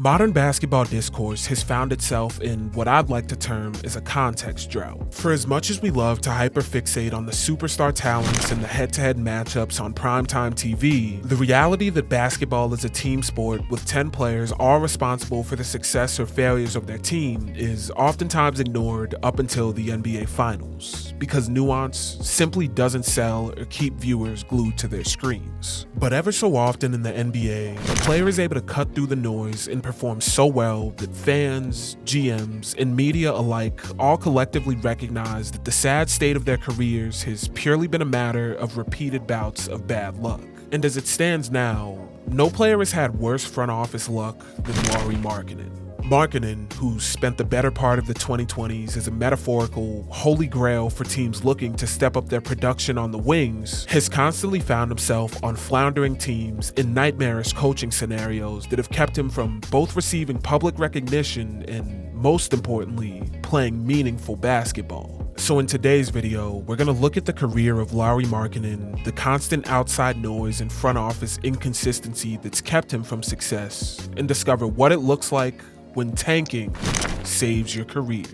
Modern basketball discourse has found itself in what I'd like to term as a context drought. For as much as we love to hyperfixate on the superstar talents and the head-to-head matchups on primetime TV, the reality that basketball is a team sport with 10 players all responsible for the success or failures of their team is oftentimes ignored up until the NBA Finals, because Nuance simply doesn't sell or keep viewers glued to their screens. But ever so often in the NBA, a player is able to cut through the noise and perform so well that fans, GMs, and media alike all collectively recognize that the sad state of their careers has purely been a matter of repeated bouts of bad luck. And as it stands now, no player has had worse front office luck than Lauri Markkanen. Markkanen, who spent the better part of the 2020s as a metaphorical holy grail for teams looking to step up their production on the wings, has constantly found himself on floundering teams in nightmarish coaching scenarios that have kept him from both receiving public recognition and, most importantly, playing meaningful basketball. So in today's video, we're going to look at the career of Lauri Markkanen, the constant outside noise and front office inconsistency that's kept him from success, and discover what it looks like when tanking saves your career.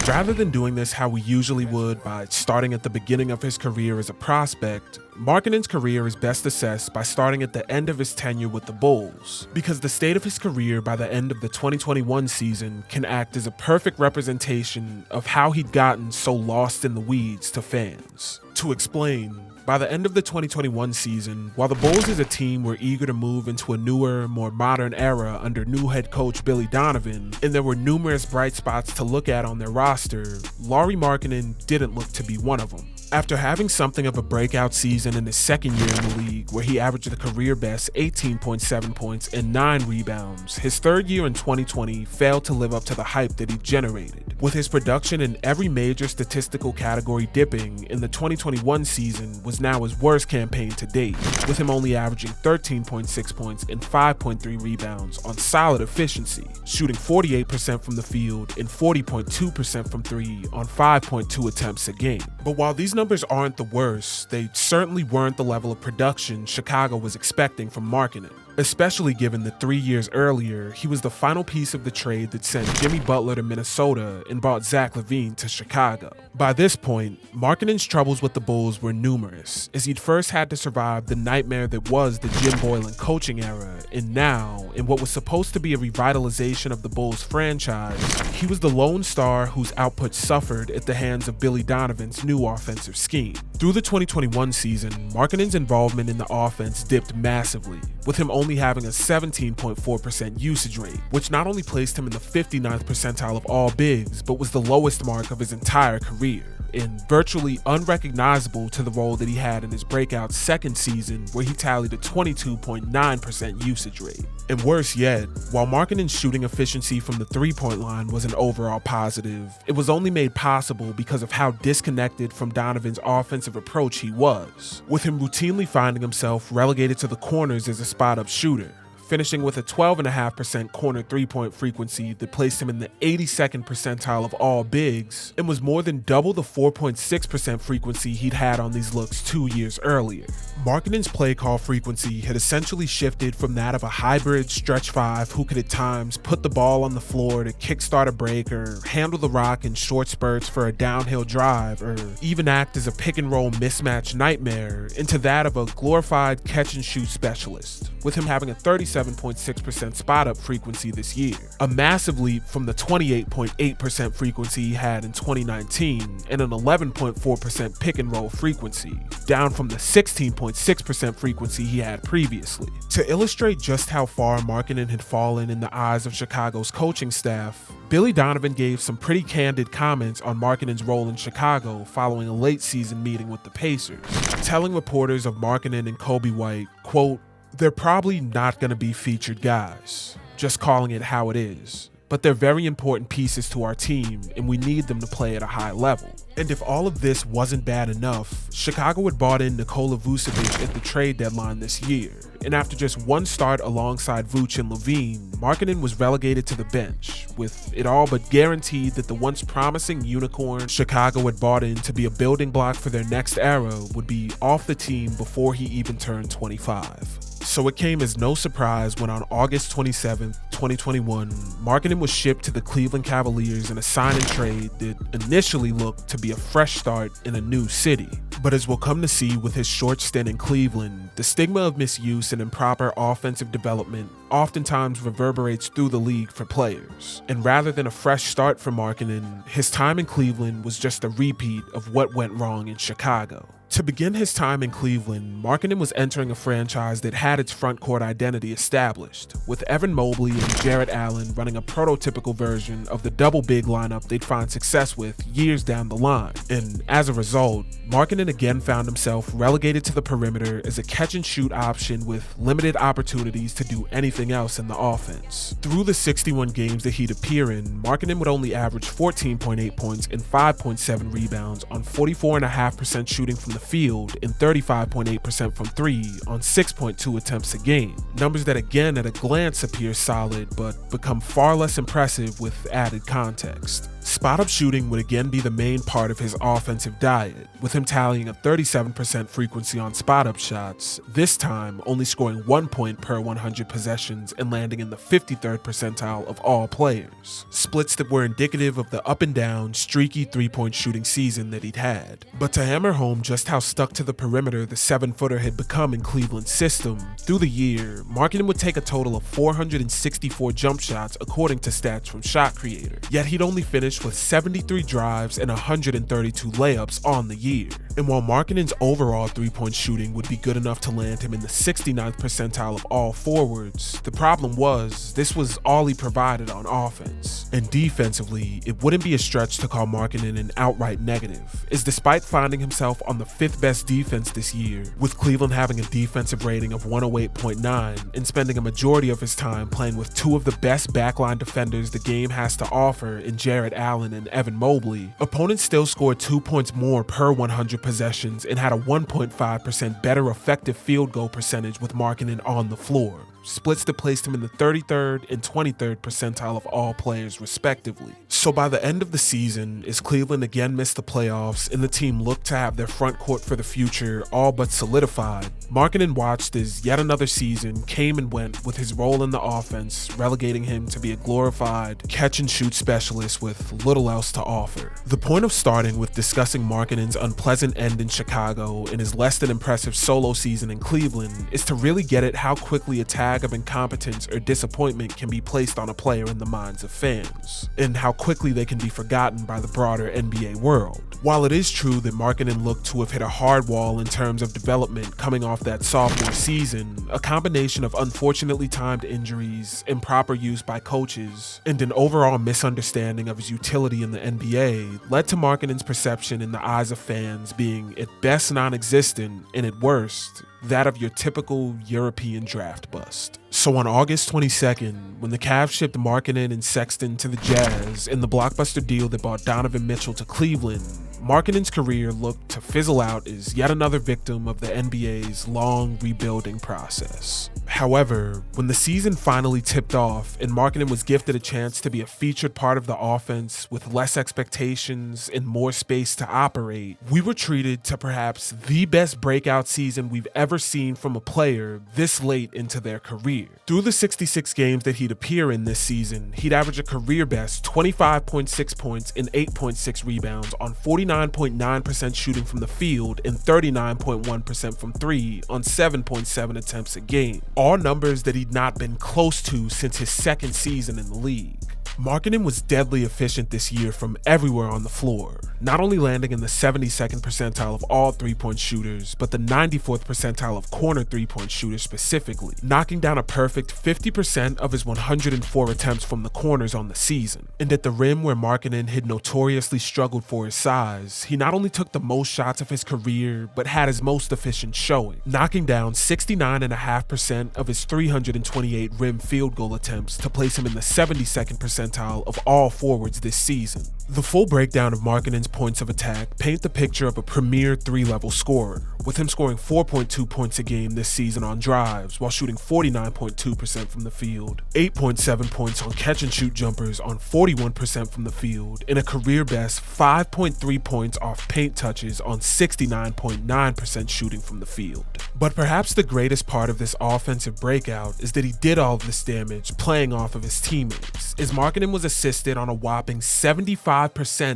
Rather than doing this how we usually would by starting at the beginning of his career as a prospect, Markkanen's career is best assessed by starting at the end of his tenure with the Bulls, because the state of his career by the end of the 2021 season can act as a perfect representation of how he'd gotten so lost in the weeds to fans. To explain, by the end of the 2021 season, while the Bulls as a team were eager to move into a newer, more modern era under new head coach Billy Donovan, and there were numerous bright spots to look at on their roster, Lauri Markkanen didn't look to be one of them. After having something of a breakout season in his second year in the league, where he averaged a career-best 18.7 points and 9 rebounds, his third year in 2020 failed to live up to the hype that he generated. With his production in every major statistical category dipping, in the 2021 season was now his worst campaign to date, with him only averaging 13.6 points and 5.3 rebounds on solid efficiency, shooting 48% from the field and 40.2% from 3 on 5.2 attempts a game. But while these numbers aren't the worst, they certainly weren't the level of production Chicago was expecting from Markkanen, especially given that 3 years earlier, he was the final piece of the trade that sent Jimmy Butler to Minnesota and brought Zach LaVine to Chicago. By this point, Markkanen's troubles with the Bulls were numerous, as he'd first had to survive the nightmare that was the Jim Boylen coaching era, and now, in what was supposed to be a revitalization of the Bulls franchise, he was the lone star whose output suffered at the hands of Billy Donovan's new offensive scheme. Through the 2021 season, Markkanen's involvement in the offense dipped massively, with him only having a 17.4% usage rate, which not only placed him in the 59th percentile of all bigs, but was the lowest mark of his entire career, and virtually unrecognizable to the role that he had in his breakout second season, where he tallied a 22.9% usage rate. And worse yet, while Markkanen's shooting efficiency from the three-point line was an overall positive, it was only made possible because of how disconnected from Donovan's offensive approach he was, with him routinely finding himself relegated to the corners as a spot-up shooter, finishing with a 12.5% corner three-point frequency that placed him in the 82nd percentile of all bigs, and was more than double the 4.6% frequency he'd had on these looks 2 years earlier. Markkanen's play call frequency had essentially shifted from that of a hybrid stretch five who could at times put the ball on the floor to kickstart a break or handle the rock in short spurts for a downhill drive, or even act as a pick-and-roll mismatch nightmare, into that of a glorified catch-and-shoot specialist, with him having a 37.6% spot-up frequency this year, a massive leap from the 28.8% frequency he had in 2019 and an 11.4% pick-and-roll frequency, down from the 16.6% frequency he had previously. To illustrate just how far Markkanen had fallen in the eyes of Chicago's coaching staff, Billy Donovan gave some pretty candid comments on Markkanen's role in Chicago following a late season meeting with the Pacers, telling reporters of Markkanen and Kobe White, quote, "They're probably not going to be featured guys, just calling it how it is, but they're very important pieces to our team and we need them to play at a high level." And if all of this wasn't bad enough, Chicago had bought in Nikola Vucevic at the trade deadline this year, and after just one start alongside Vooch and LaVine, Markkanen was relegated to the bench, with it all but guaranteed that the once promising unicorn Chicago had bought in to be a building block for their next era would be off the team before he even turned 25. So it came as no surprise when on August 27, 2021, Markkanen was shipped to the Cleveland Cavaliers in a sign and trade that initially looked to be a fresh start in a new city. But as we'll come to see with his short stint in Cleveland, the stigma of misuse and improper offensive development oftentimes reverberates through the league for players. And rather than a fresh start for Markkanen, his time in Cleveland was just a repeat of what went wrong in Chicago. To begin his time in Cleveland, Markkanen was entering a franchise that had its front court identity established, with Evan Mobley and Jarrett Allen running a prototypical version of the double big lineup they'd find success with years down the line. And as a result, Markkanen again found himself relegated to the perimeter as a catch-and-shoot option with limited opportunities to do anything else in the offense. Through the 61 games that he'd appear in, Markkanen would only average 14.8 points and 5.7 rebounds on 44.5% shooting from the field and 35.8% from three on 6.2 attempts a game. Numbers that again at a glance appear solid, but become far less impressive with added context. Spot-up shooting would again be the main part of his offensive diet, with him tallying a 37% frequency on spot-up shots, this time only scoring 1 point per 100 possessions and landing in the 53rd percentile of all players. Splits that were indicative of the up-and-down, streaky three-point shooting season that he'd had. But to hammer home just how stuck to the perimeter the 7-footer had become in Cleveland's system, through the year, Markkanen would take a total of 464 jump shots according to stats from Shot Creator, yet he'd only finish with 73 drives and 132 layups on the year. And while Markkanen's overall three-point shooting would be good enough to land him in the 69th percentile of all forwards, the problem was this was all he provided on offense. And defensively, it wouldn't be a stretch to call Markkanen an outright negative, as despite finding himself on the 5th best defense this year, with Cleveland having a defensive rating of 108.9 and spending a majority of his time playing with two of the best backline defenders the game has to offer in Jarrett Allen and Evan Mobley, opponents still scored 2 points more per 100 possessions and had a 1.5% better effective field goal percentage with Markkanen on the floor. Splits that placed him in the 33rd and 23rd percentile of all players respectively. So by the end of the season, as Cleveland again missed the playoffs and the team looked to have their front court for the future all but solidified, Markkanen watched as yet another season came and went with his role in the offense, relegating him to be a glorified catch-and-shoot specialist with little else to offer. The point of starting with discussing Markkanen's unpleasant end in Chicago and his less than impressive solo season in Cleveland is to really get at how quickly a tag of incompetence or disappointment can be placed on a player in the minds of fans, and how quickly they can be forgotten by the broader NBA world. While it is true that Markkanen looked to have hit a hard wall in terms of development coming off that sophomore season, a combination of unfortunately timed injuries, improper use by coaches, and an overall misunderstanding of his utility in the NBA led to Markkanen's perception in the eyes of fans being at best non-existent and at worst that of your typical European draft bust. So on August 22nd, when the Cavs shipped Markkanen and Sexton to the Jazz in the blockbuster deal that brought Donovan Mitchell to Cleveland, Markkanen's career looked to fizzle out as yet another victim of the NBA's long rebuilding process. However, when the season finally tipped off and Markkanen was gifted a chance to be a featured part of the offense with less expectations and more space to operate, we were treated to perhaps the best breakout season we've ever seen from a player this late into their career. Through the 66 games that he'd appear in this season, he'd average a career best 25.6 points and 8.6 rebounds on 49.9% shooting from the field and 39.1% from three on 7.7 attempts a game. All numbers that he'd not been close to since his second season in the league. Markkanen was deadly efficient this year from everywhere on the floor, not only landing in the 72nd percentile of all three-point shooters, but the 94th percentile of corner three-point shooters specifically, knocking down a perfect 50% of his 104 attempts from the corners on the season. And at the rim, where Markkanen had notoriously struggled for his size, he not only took the most shots of his career, but had his most efficient showing, knocking down 69.5% of his 328 rim field goal attempts to place him in the 72nd percentile of all forwards this season. The full breakdown of Markkanen's points of attack paint the picture of a premier 3-level scorer, with him scoring 4.2 points a game this season on drives while shooting 49.2% from the field, 8.7 points on catch-and-shoot jumpers on 41% from the field, and a career-best 5.3 points off paint touches on 69.9% shooting from the field. But perhaps the greatest part of this offensive breakout is that he did all of this damage playing off of his teammates, as Markkanen was assisted on a whopping 75%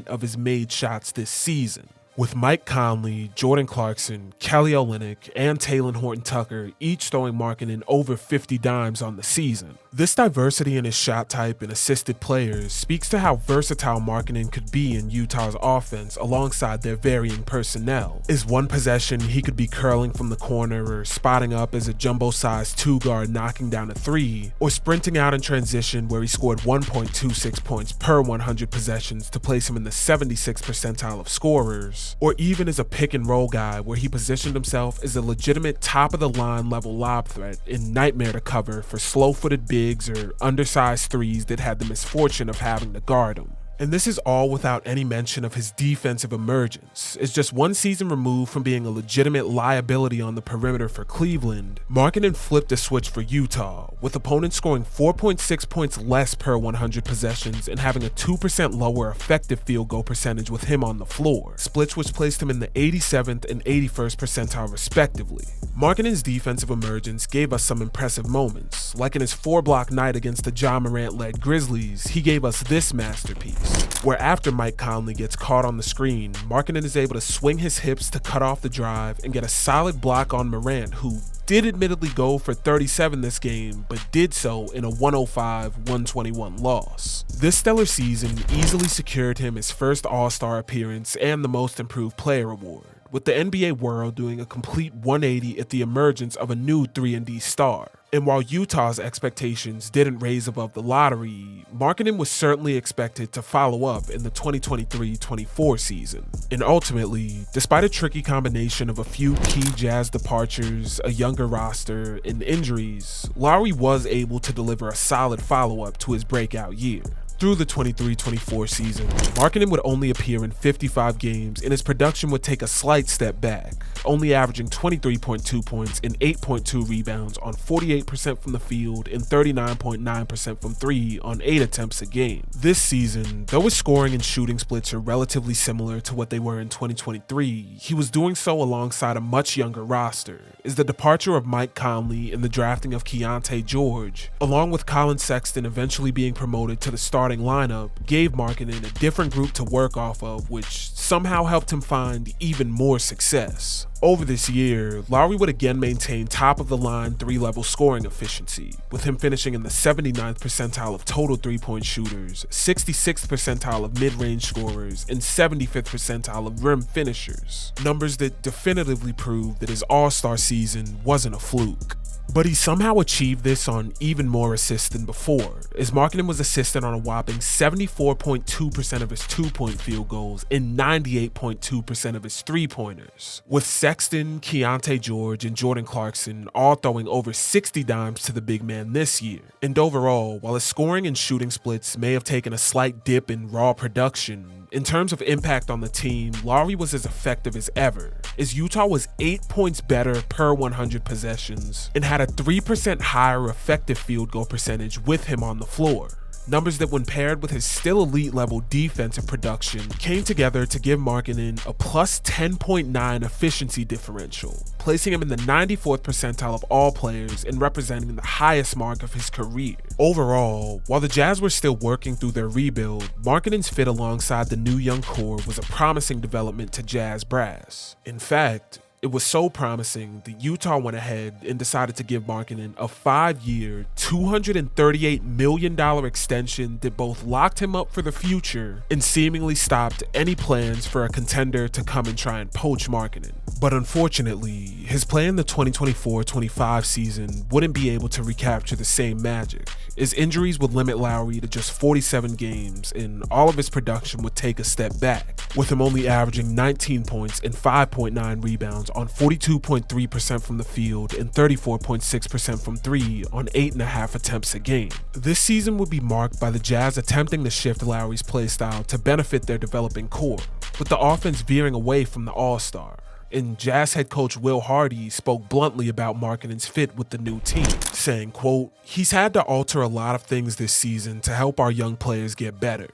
of his made shots this season, with Mike Conley, Jordan Clarkson, Kelly Olynyk, and Talen Horton-Tucker each throwing Markkanen over 50 dimes on the season. This diversity in his shot type and assisted players speaks to how versatile Markkanen could be in Utah's offense alongside their varying personnel. Is one possession he could be curling from the corner or spotting up as a jumbo-sized 2-guard knocking down a 3, or sprinting out in transition where he scored 1.26 points per 100 possessions to place him in the 76th percentile of scorers, or even as a pick-and-roll guy where he positioned himself as a legitimate top-of-the-line level lob threat and nightmare to cover for slow-footed bigs or undersized 3s that had the misfortune of having to guard him. And this is all without any mention of his defensive emergence. As just one season removed from being a legitimate liability on the perimeter for Cleveland, Markkanen flipped a switch for Utah, with opponents scoring 4.6 points less per 100 possessions and having a 2% lower effective field goal percentage with him on the floor, splits which placed him in the 87th and 81st percentile respectively. Markkanen's defensive emergence gave us some impressive moments, like in his 4-block night against the Ja Morant-led Grizzlies, he gave us this masterpiece, where after Mike Conley gets caught on the screen, Markkanen is able to swing his hips to cut off the drive and get a solid block on Morant, who did admittedly go for 37 this game, but did so in a 105-121 loss. This stellar season easily secured him his first All-Star appearance and the Most Improved Player award, with the NBA world doing a complete 180 at the emergence of a new 3-and-D star. And while Utah's expectations didn't raise above the lottery, Markkanen was certainly expected to follow up in the 2023-24 season. And ultimately, despite a tricky combination of a few key Jazz departures, a younger roster, and injuries, Lauri was able to deliver a solid follow-up to his breakout year. Through the 23-24 season, Markkanen would only appear in 55 games and his production would take a slight step back, only averaging 23.2 points and 8.2 rebounds on 48% from the field and 39.9% from 3 on 8 attempts a game. This season, though his scoring and shooting splits are relatively similar to what they were in 2023, he was doing so alongside a much younger roster, as the departure of Mike Conley and the drafting of Keyonte George, along with Colin Sexton eventually being promoted to the starting lineup, gave Markkanen a different group to work off of, which somehow helped him find even more success. Over this year, Lauri would again maintain top-of-the-line 3-level scoring efficiency, with him finishing in the 79th percentile of total 3-point shooters, 66th percentile of mid-range scorers, and 75th percentile of rim finishers, numbers that definitively prove that his All-Star season wasn't a fluke. But he somehow achieved this on even more assists than before, as Markkanen was assisted on a whopping 74.2% of his 2-point field goals and 98.2% of his 3-pointers, with Sexton, Keyonte George, and Jordan Clarkson all throwing over 60 dimes to the big man this year. And overall, while his scoring and shooting splits may have taken a slight dip in raw production, in terms of impact on the team, Lauri was as effective as ever, as Utah was 8 points better per 100 possessions and had a 3% higher effective field goal percentage with him on the floor. Numbers that, when paired with his still elite level defensive production, came together to give Markkanen a plus 10.9 efficiency differential, placing him in the 94th percentile of all players and representing the highest mark of his career. Overall, while the Jazz were still working through their rebuild, Markkanen's fit alongside the new young core was a promising development to Jazz brass. In fact, it was so promising that Utah went ahead and decided to give Markkanen a 5-year, $238 million extension that both locked him up for the future and seemingly stopped any plans for a contender to come and try and poach Markkanen. But unfortunately, his play in the 2024-25 season wouldn't be able to recapture the same magic, as injuries would limit Lauri to just 47 games and all of his production would take a step back, with him only averaging 19 points and 5.9 rebounds rebounds on 42.3% from the field and 34.6% from three on 8.5 attempts a game. This season would be marked by the Jazz attempting to shift Lauri's playstyle to benefit their developing core, with the offense veering away from the All-Star. And Jazz head coach Will Hardy spoke bluntly about Markkanen's fit with the new team, saying, quote, "He's had to alter a lot of things this season to help our young players get better.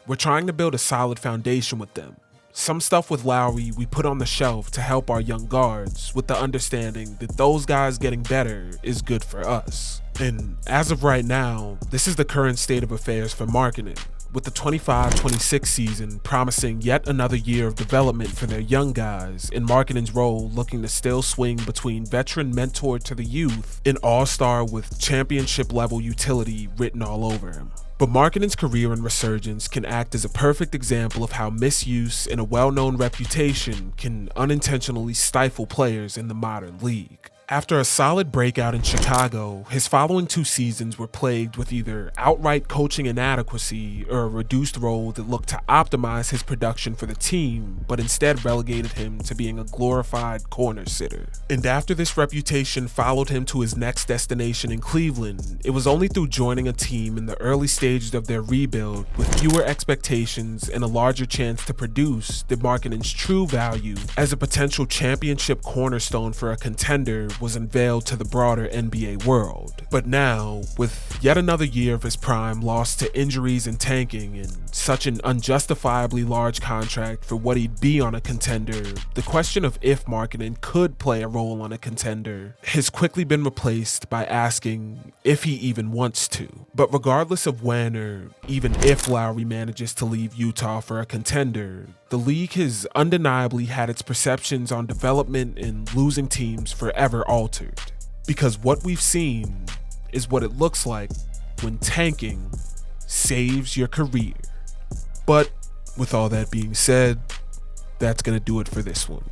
We're trying to build a solid foundation with them. Some stuff with Lauri we put on the shelf to help our young guards, with the understanding that those guys getting better is good for us." And as of right now, this is the current state of affairs for Markkanen, with the 25-26 season promising yet another year of development for their young guys, and Markkanen's role looking to still swing between veteran mentor to the youth and all-star with championship-level utility written all over him. But Markkanen's career and resurgence can act as a perfect example of how misuse and a well-known reputation can unintentionally stifle players in the modern league. After a solid breakout in Chicago, his following 2 seasons were plagued with either outright coaching inadequacy or a reduced role that looked to optimize his production for the team, but instead relegated him to being a glorified corner sitter. And after this reputation followed him to his next destination in Cleveland, it was only through joining a team in the early stages of their rebuild with fewer expectations and a larger chance to produce that Markkanen's true value as a potential championship cornerstone for a contender was unveiled to the broader NBA world. But now, with yet another year of his prime lost to injuries and tanking, and such an unjustifiably large contract for what he'd be on a contender, the question of if Markkanen could play a role on a contender has quickly been replaced by asking if he even wants to. But regardless of when or even if Lauri manages to leave Utah for a contender, the league has undeniably had its perceptions on development and losing teams forever altered. Because what we've seen is what it looks like when tanking saves your career. But with all that being said, that's gonna do it for this one.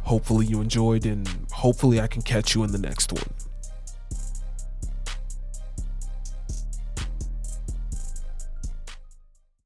Hopefully you enjoyed, and hopefully I can catch you in the next one.